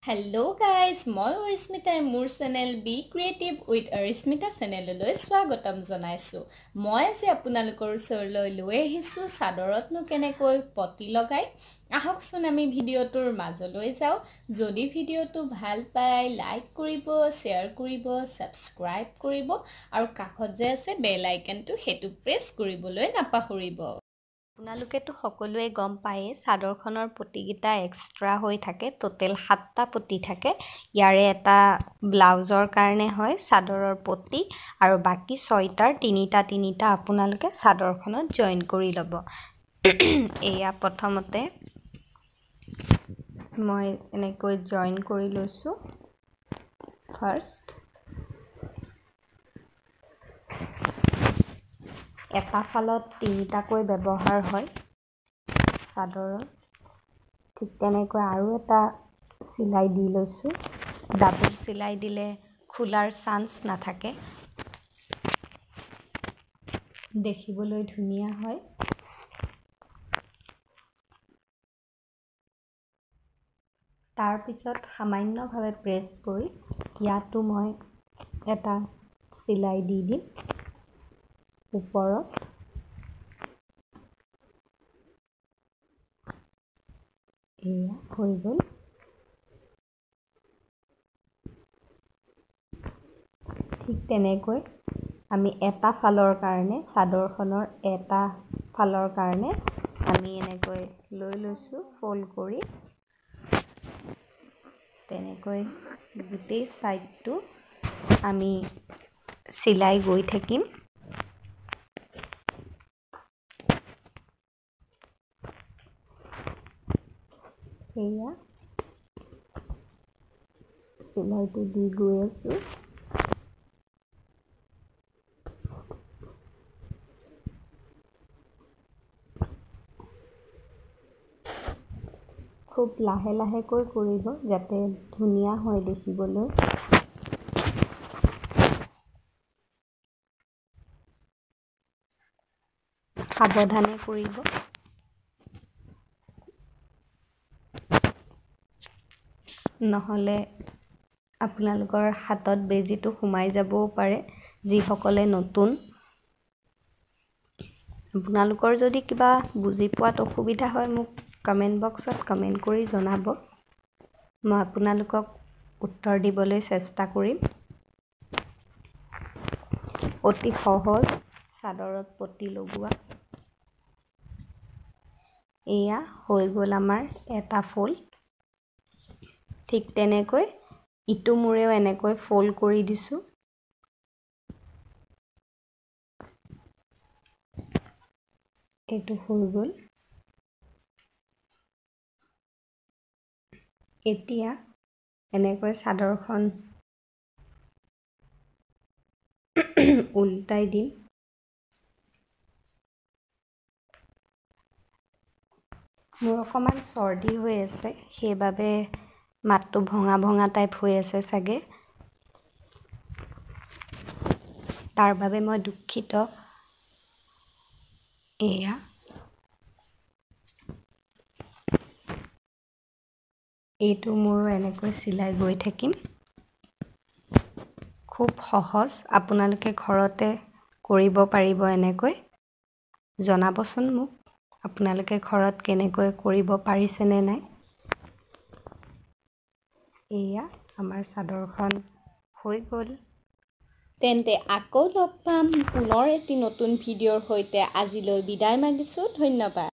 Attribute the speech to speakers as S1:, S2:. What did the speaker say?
S1: Hello guys, মই অৰিস্মিতাই মোৰ channel B creative with অৰিস্মিতা চেনেললৈ স্বাগতম জনাইছোঁ। মই আজি আপোনালোকৰ ওচৰলৈ লৈ আহিছোঁ চাদৰতনো কেনেকৈ পতি লগাই। আহকচোন আমি ভিডিঅ'টোৰ মাজলৈ যাওঁ। যদি ভিডিঅ'টো ভাল পায় লাইক কৰিব, শ্বেয়াৰ কৰিব, ছাবস্ক্ৰাইব কৰিব আৰু কাষত যে আছে বেল আইকনটো সেইটো প্ৰেছ কৰিবলৈ নাপাহৰিব।
S2: আপোনালোকেতো সকলোৱে গম পায়েই চাদৰখনৰ পতিকেইটা এক্সট্ৰা হৈ থাকে। টোটেল 7টা পতি থাকে। ইয়াৰে এটা ব্লাউজৰ কাৰণে হয় চাদৰৰ পতি আৰু বাকী 6টাৰ তিনিটা আপোনালোকে চাদৰখনত জইন কৰি ল'ব। এয়া প্ৰথমতে মই এনেকৈ জইন কৰি লৈছোঁ। ফাৰ্ষ্ট এটা ফালত 3টাকৈ ব্যৱহাৰ হয় চাদৰৰ। ঠিক তেনেকৈ আৰু এটা চিলাই দি লৈছোঁ। ডাবল চিলাই দিলে খোলাৰ চান্স নাথাকে, দেখিবলৈ ধুনীয়া হয়। তাৰপিছত সামান্যভাৱে প্ৰেছ কৰি ইয়াতো মই এটা চিলাই দি দিম ওপৰত। এয়া হৈ গ'ল। ঠিক তেনেকৈ আমি এটা ফালৰ কাৰণে চাদৰখনৰ এটা ফালৰ কাৰণে আমি এনেকৈ লৈ লৈছোঁ ফল্ড কৰি। তেনেকৈ গোটেই ছাইডটো আমি চিলাই গৈ থাকিম। এয়া চিলাইটো দি গৈ আছোঁ। খুব লাহে লাহেকৈ কৰিব যাতে ধুনীয়া হয় দেখিবলৈ। সাৱধানে কৰিব। নহ'লে আপোনালোকৰ হাতত বেজীটো সোমাই যাবও পাৰে। যিসকলে নতুন, আপোনালোকৰ যদি কিবা বুজি পোৱাত অসুবিধা হয় মোক কমেণ্ট বক্সত কমেণ্ট কৰি জনাব। মই আপোনালোকক উত্তৰ দিবলৈ চেষ্টা কৰিম। অতি সহজ চাদৰত পতি লগোৱা। এয়া হৈ গ'ল আমাৰ এটা ফল্ড। ঠিক তেনেকৈ ইটো মূৰেও এনেকৈ ফল্ড কৰি দিছোঁ। এইটো হৈ গ'ল। এতিয়া এনেকৈ চাদৰখন উল্টাই দিম। মোৰ অকণমান চৰ্দি হৈ আছে, সেইবাবে মাতটো ভঙা ভঙা টাইপ হৈ আছে চাগে। তাৰ বাবে মই দুঃখিত। এয়া এইটো মোৰো এনেকৈ চিলাই গৈ থাকিম। খুব সহজ, আপোনালোকে ঘৰতে কৰিব পাৰিব এনেকৈ। জনাবচোন মোক আপোনালোকে ঘৰত কেনেকৈ কৰিব পাৰিছেনে নাই। এয়া আমাৰ চাদৰখন হৈ গ'ল।
S1: তেন্তে আকৌ লগ পাম পুনৰ এটি নতুন ভিডিঅ'ৰ সৈতে। আজিলৈ বিদায় মাগিছোঁ। ধন্যবাদ।